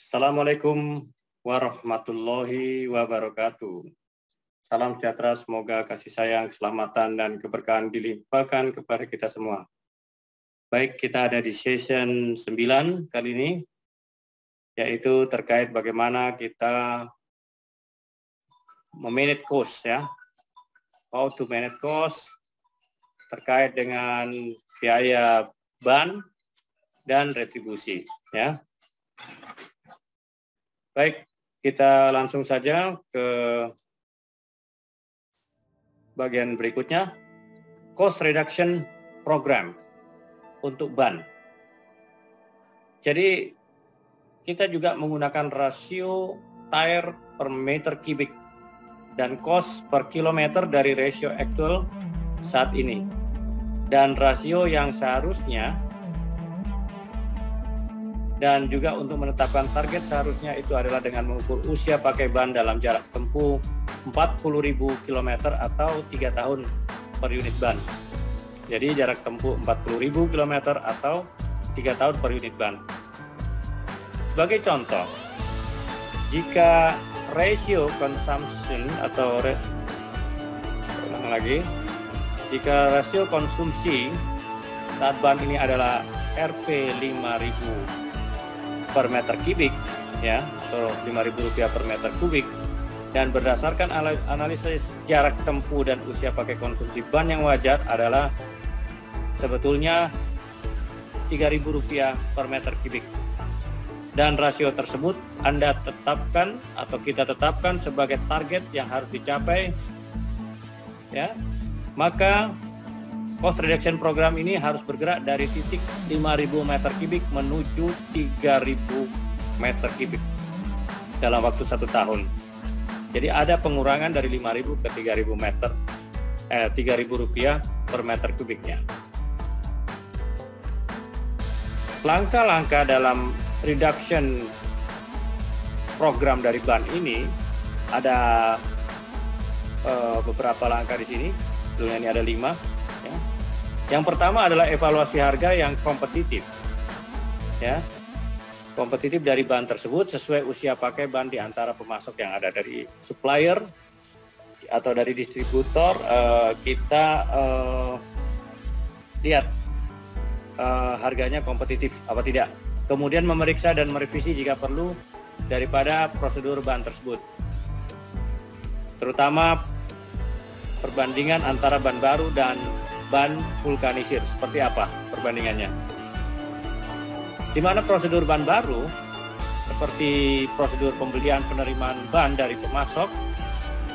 Assalamualaikum warahmatullahi wabarakatuh. Salam sejahtera, semoga kasih sayang, keselamatan, dan keberkahan dilimpahkan kepada kita semua. Baik, kita ada di session 9 kali ini, yaitu terkait bagaimana kita memanage cost, ya. How to manage cost terkait dengan biaya ban dan retribusi, ya. Baik, kita langsung saja ke bagian berikutnya, cost reduction program untuk ban. Jadi kita juga menggunakan rasio tire per meter kubik dan cost per kilometer dari rasio aktual saat ini. Dan rasio yang seharusnya dan juga untuk menetapkan target seharusnya itu adalah dengan mengukur usia pakai ban dalam jarak tempuh 40.000 km atau 3 tahun per unit ban. Jadi jarak tempuh 40.000 km atau 3 tahun per unit ban. Sebagai contoh, jika ratio consumption atau jika rasio konsumsi saat ban ini adalah Rp 5.000 per meter kubik, ya, atau Rp5.000 per meter kubik, dan berdasarkan analisis jarak tempuh dan usia pakai konsumsi ban yang wajar adalah sebetulnya Rp3.000 per meter kubik. Dan rasio tersebut Anda tetapkan atau kita tetapkan sebagai target yang harus dicapai, ya. Maka cost reduction program ini harus bergerak dari titik 5.000 meter kubik menuju 3.000 meter kubik dalam waktu 1 tahun. Jadi ada pengurangan dari 5.000 ke 3.000 meter, Rp3.000 per meter kubiknya. Langkah-langkah dalam reduction program dari ban ini ada beberapa langkah di sini. Sebetulnya ini ada 5. Ya. Yang pertama adalah evaluasi harga yang kompetitif. Ya. Kompetitif dari ban tersebut sesuai usia pakai ban di antara pemasok yang ada dari supplier atau dari distributor. Kita lihat harganya kompetitif apa tidak. Kemudian memeriksa dan merevisi jika perlu daripada prosedur ban tersebut. Terutama perbandingan antara ban baru dan ban vulkanisir. Seperti apa perbandingannya? Di mana prosedur ban baru seperti prosedur pembelian penerimaan ban dari pemasok,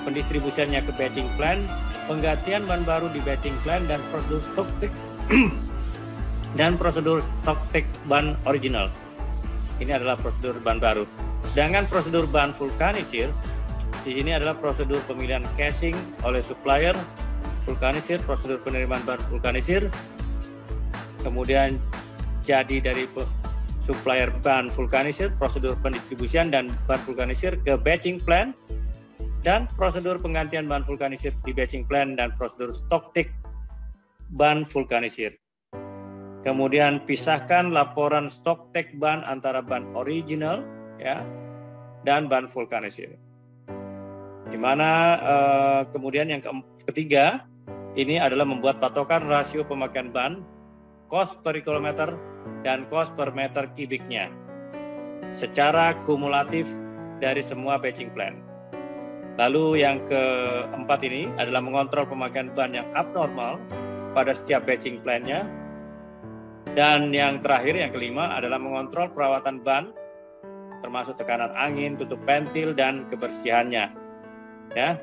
pendistribusiannya ke batching plant, penggantian ban baru di batching plant, dan prosedur stock take ban original. Ini adalah prosedur ban baru. Sedangkan prosedur ban vulkanisir di sini adalah prosedur pemilihan casing oleh supplier vulkanisir, prosedur penerimaan ban vulkanisir, kemudian jadi dari supplier ban vulkanisir, prosedur pendistribusian dan ban vulkanisir ke batching plant, dan prosedur penggantian ban vulkanisir di batching plant dan prosedur stock take ban vulkanisir. Kemudian pisahkan laporan stock take ban antara ban original, ya, dan ban vulkanisir. Di mana kemudian yang ketiga ini adalah membuat patokan rasio pemakaian ban, cost per kilometer, dan cost per meter kubiknya secara kumulatif dari semua batching plant. Lalu yang keempat ini adalah mengontrol pemakaian ban yang abnormal pada setiap batching plant-nya. Dan yang terakhir, yang kelima, adalah mengontrol perawatan ban termasuk tekanan angin, tutup ventil, dan kebersihannya. Ya.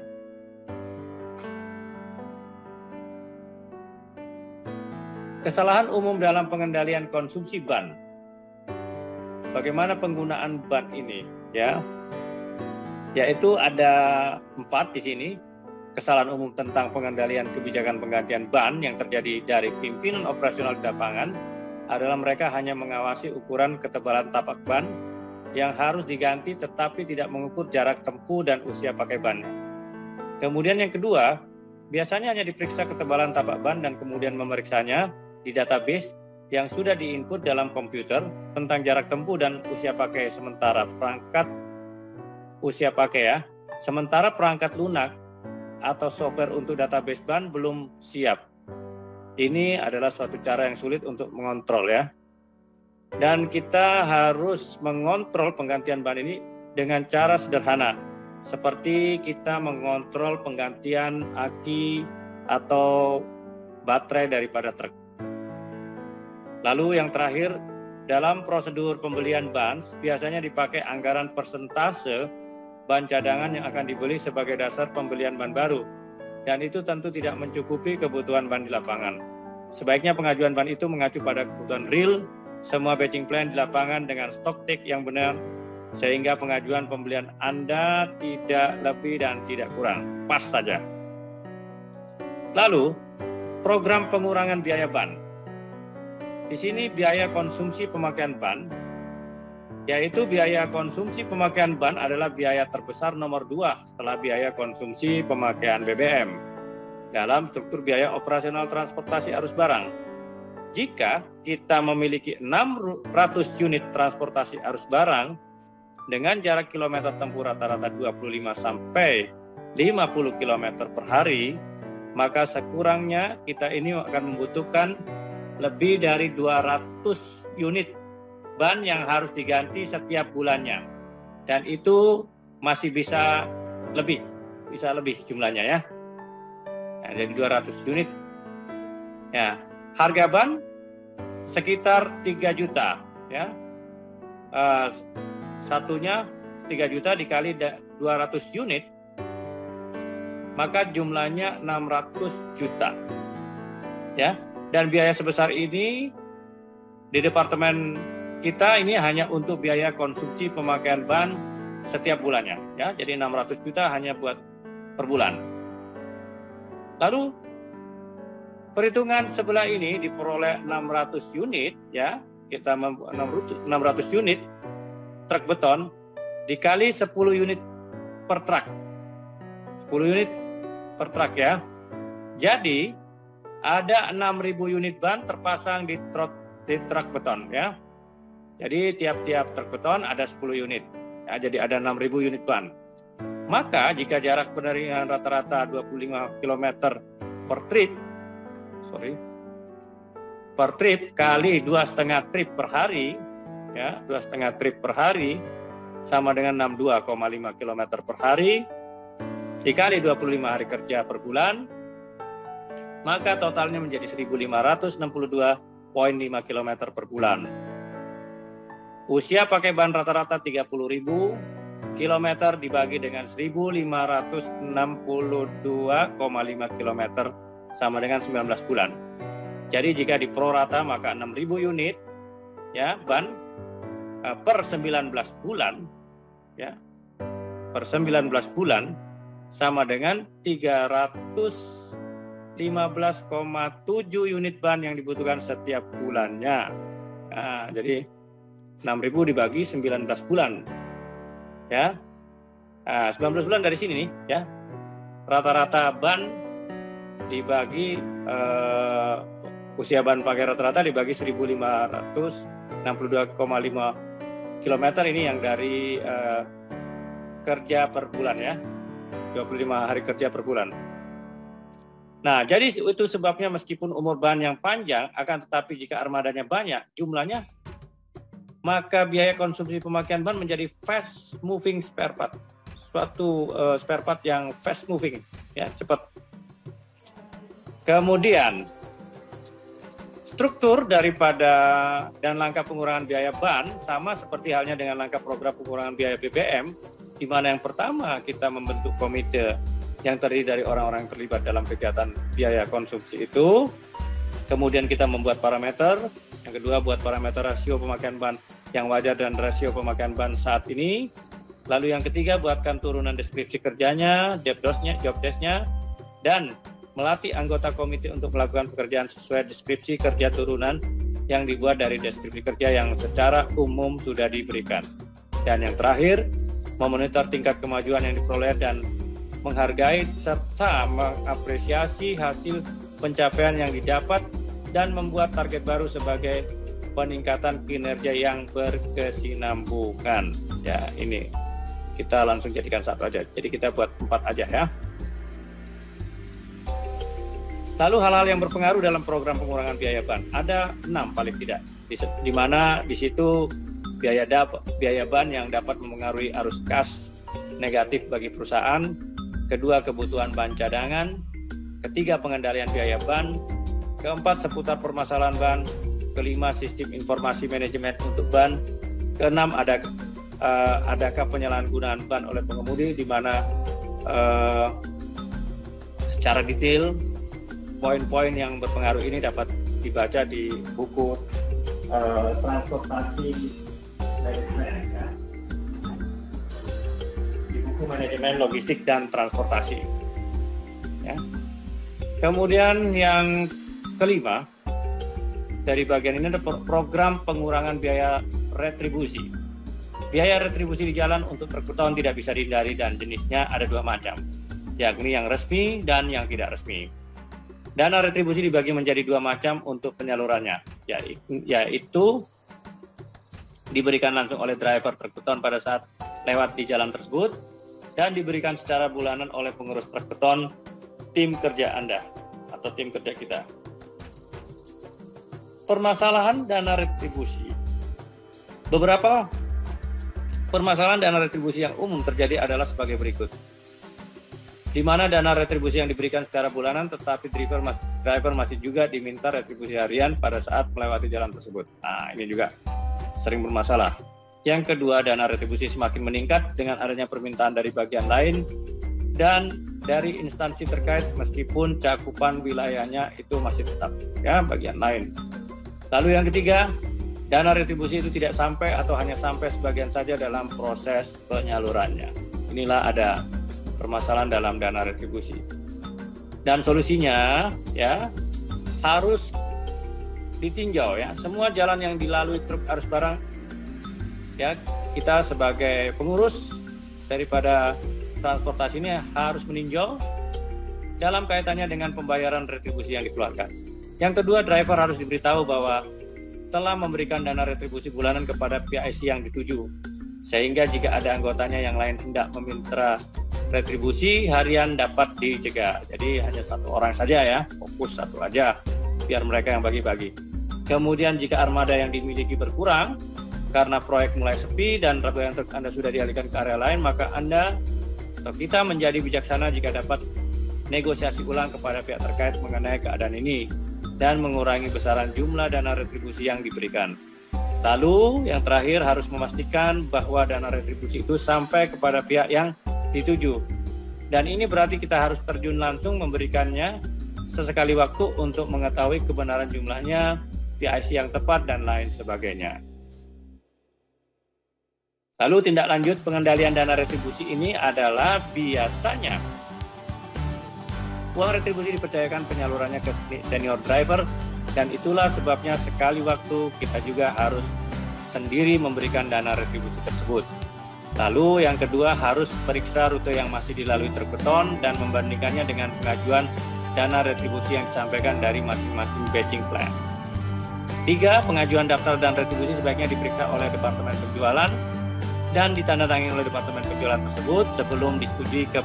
Kesalahan umum dalam pengendalian konsumsi ban. Bagaimana penggunaan ban ini, ya? Yaitu ada 4 di sini. Kesalahan umum tentang pengendalian kebijakan penggantian ban yang terjadi dari pimpinan operasional di lapangan adalah mereka hanya mengawasi ukuran ketebalan tapak ban yang harus diganti tetapi tidak mengukur jarak tempuh dan usia pakai ban. Kemudian yang kedua, biasanya hanya diperiksa ketebalan tapak ban dan kemudian memeriksanya di database yang sudah diinput dalam komputer tentang jarak tempuh dan usia pakai sementara perangkat Sementara perangkat lunak atau software untuk database ban belum siap. Ini adalah suatu cara yang sulit untuk mengontrol ya. Dan kita harus mengontrol penggantian ban ini dengan cara sederhana, seperti kita mengontrol penggantian aki atau baterai daripada truk. Lalu yang terakhir, dalam prosedur pembelian ban biasanya dipakai anggaran persentase ban cadangan yang akan dibeli sebagai dasar pembelian ban baru. Dan itu tentu tidak mencukupi kebutuhan ban di lapangan. Sebaiknya pengajuan ban itu mengacu pada kebutuhan real, semua batching plan di lapangan dengan stock take yang benar, sehingga pengajuan pembelian Anda tidak lebih dan tidak kurang, pas saja. Lalu, program pengurangan biaya ban. Di sini biaya konsumsi pemakaian ban, yaitu biaya konsumsi pemakaian ban adalah biaya terbesar nomor 2 setelah biaya konsumsi pemakaian BBM dalam struktur biaya operasional transportasi arus barang. Jika kita memiliki 600 unit transportasi arus barang dengan jarak kilometer tempuh rata-rata 25 sampai 50 km per hari, maka sekurangnya kita ini akan membutuhkan lebih dari 200 unit ban yang harus diganti setiap bulannya. Dan itu masih bisa lebih jumlahnya ya. Nah, jadi 200 unit. Ya, harga ban sekitar 3 juta ya. Satunya 3 juta dikali 200 unit, maka jumlahnya 600 juta. Ya. Dan biaya sebesar ini di departemen kita ini hanya untuk biaya konsumsi pemakaian ban setiap bulannya ya. Jadi 600 juta hanya buat per bulan. Lalu perhitungan sebelah ini diperoleh 600 unit ya. Kita 600 unit truk beton dikali 10 unit per truk. 10 unit per truk ya. Jadi ada 6.000 unit ban terpasang di truk beton ya. Jadi tiap-tiap truk beton ada 10 unit. Ya, jadi ada 6.000 unit ban. Maka jika jarak penerimaan rata-rata 25 km per trip kali 2,5 trip per hari ya, 2,5 trip per hari sama dengan 62,5 km per hari dikali 25 hari kerja per bulan, maka totalnya menjadi 1.562,5 km per bulan. Usia pakai ban rata-rata 30.000 km dibagi dengan 1.562,5 km sama dengan 19 bulan. Jadi jika diprorata maka 6.000 unit ya ban per 19 bulan ya. Per 19 bulan sama dengan 315,7 unit ban yang dibutuhkan setiap bulannya. Nah, jadi 6.000 dibagi 19 bulan. Ya. Nah, 19 bulan dari sini nih ya. Rata-rata ban dibagi usia ban pakai rata-rata dibagi 1.562,5 km ini yang dari kerja per bulan ya. 25 hari kerja per bulan. Nah, jadi itu sebabnya meskipun umur ban yang panjang, akan tetapi jika armadanya banyak jumlahnya, maka biaya konsumsi pemakaian ban menjadi fast moving spare part. Suatu spare part yang fast moving, ya, cepat. Kemudian, struktur daripada dan langkah pengurangan biaya ban sama seperti halnya dengan langkah program pengurangan biaya BBM, di mana yang pertama kita membentuk komite yang terdiri dari orang-orang yang terlibat dalam kegiatan biaya konsumsi itu. Kemudian kita membuat parameter. Yang kedua buat parameter rasio pemakaian ban yang wajar dan rasio pemakaian ban saat ini. Lalu yang ketiga buatkan turunan deskripsi kerjanya, job desk-nya, dan melatih anggota komite untuk melakukan pekerjaan sesuai deskripsi kerja turunan yang dibuat dari deskripsi kerja yang secara umum sudah diberikan. Dan yang terakhir, memonitor tingkat kemajuan yang diperoleh dan menghargai serta mengapresiasi hasil pencapaian yang didapat dan membuat target baru sebagai peningkatan kinerja yang berkesinambungan. Ya, ini kita langsung jadikan satu aja. Jadi kita buat 4 aja ya. Lalu hal-hal yang berpengaruh dalam program pengurangan biaya ban. Ada 6 paling tidak. Di mana di situ biaya ban yang dapat mempengaruhi arus kas negatif bagi perusahaan. Kedua, kebutuhan ban cadangan. Ketiga, pengendalian biaya ban. Keempat, seputar permasalahan ban. Kelima, sistem informasi manajemen untuk ban. Keenam, adakah penyalahgunaan ban oleh pengemudi, di mana secara detail poin-poin yang berpengaruh ini dapat dibaca di buku transportasi manajemen, ya. Di buku manajemen logistik dan transportasi. Ya. Kemudian yang kelima, dari bagian ini ada program pengurangan biaya retribusi. Biaya retribusi di jalan untuk truk beton tidak bisa dihindari dan jenisnya ada 2 macam, yakni yang resmi dan yang tidak resmi. Dana retribusi dibagi menjadi 2 macam untuk penyalurannya, yaitu diberikan langsung oleh driver truk beton pada saat lewat di jalan tersebut dan diberikan secara bulanan oleh pengurus truk beton, tim kerja Anda atau tim kerja kita. Permasalahan dana retribusi. Beberapa permasalahan dana retribusi yang umum terjadi adalah sebagai berikut. Di mana dana retribusi yang diberikan secara bulanan, tetapi driver masih juga diminta retribusi harian pada saat melewati jalan tersebut. Nah, ini juga sering bermasalah. Yang kedua, dana retribusi semakin meningkat dengan adanya permintaan dari bagian lain dan dari instansi terkait, meskipun cakupan wilayahnya itu masih tetap ya bagian lain. Lalu yang ketiga, dana retribusi itu tidak sampai atau hanya sampai sebagian saja dalam proses penyalurannya. Inilah ada permasalahan dalam dana retribusi. Dan solusinya ya harus ditinjau ya. Semua jalan yang dilalui truk arus barang ya, kita sebagai pengurus daripada transportasi ini harus meninjau dalam kaitannya dengan pembayaran retribusi yang dikeluarkan. Yang kedua, driver harus diberitahu bahwa telah memberikan dana retribusi bulanan kepada PIC yang dituju, sehingga jika ada anggotanya yang lain hendak meminta retribusi harian dapat dicegah. Jadi hanya 1 orang saja ya, fokus 1 aja, biar mereka yang bagi-bagi. Kemudian jika armada yang dimiliki berkurang karena proyek mulai sepi dan rangkaian truk Anda sudah dialihkan ke area lain, maka Anda atau kita menjadi bijaksana jika dapat negosiasi ulang kepada pihak terkait mengenai keadaan ini dan mengurangi besaran jumlah dana retribusi yang diberikan. Lalu yang terakhir, harus memastikan bahwa dana retribusi itu sampai kepada pihak yang dituju. Dan ini berarti kita harus terjun langsung memberikannya sesekali waktu untuk mengetahui kebenaran jumlahnya, PIC yang tepat, dan lain sebagainya. Lalu tindak lanjut pengendalian dana retribusi ini adalah biasanya uang retribusi dipercayakan penyalurannya ke senior driver, dan itulah sebabnya sekali waktu kita juga harus sendiri memberikan dana retribusi tersebut. Lalu yang kedua, harus periksa rute yang masih dilalui truk beton dan membandingkannya dengan pengajuan dana retribusi yang disampaikan dari masing-masing batching plan. 3. Pengajuan daftar dan retribusi sebaiknya diperiksa oleh Departemen Penjualan dan ditandatangani oleh Departemen Penjualan tersebut sebelum disetujui ke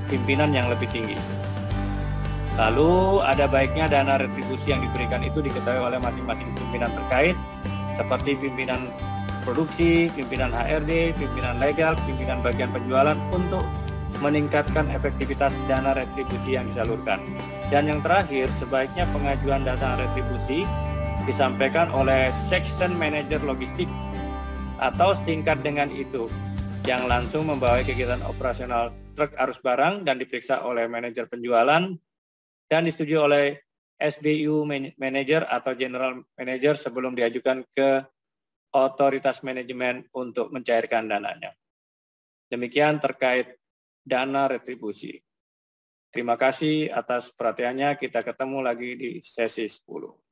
pimpinan yang lebih tinggi. Lalu ada baiknya dana retribusi yang diberikan itu diketahui oleh masing-masing pimpinan terkait, seperti pimpinan produksi, pimpinan HRD, pimpinan legal, pimpinan bagian penjualan, untuk meningkatkan efektivitas dana retribusi yang disalurkan. Dan yang terakhir, sebaiknya pengajuan dana retribusi disampaikan oleh section manager logistik atau setingkat dengan itu, yang langsung membawa kegiatan operasional truk arus barang dan diperiksa oleh manajer penjualan dan disetujui oleh SBU manager atau general manager sebelum diajukan ke otoritas manajemen untuk mencairkan dananya. Demikian terkait dana retribusi. Terima kasih atas perhatiannya. Kita ketemu lagi di sesi 10.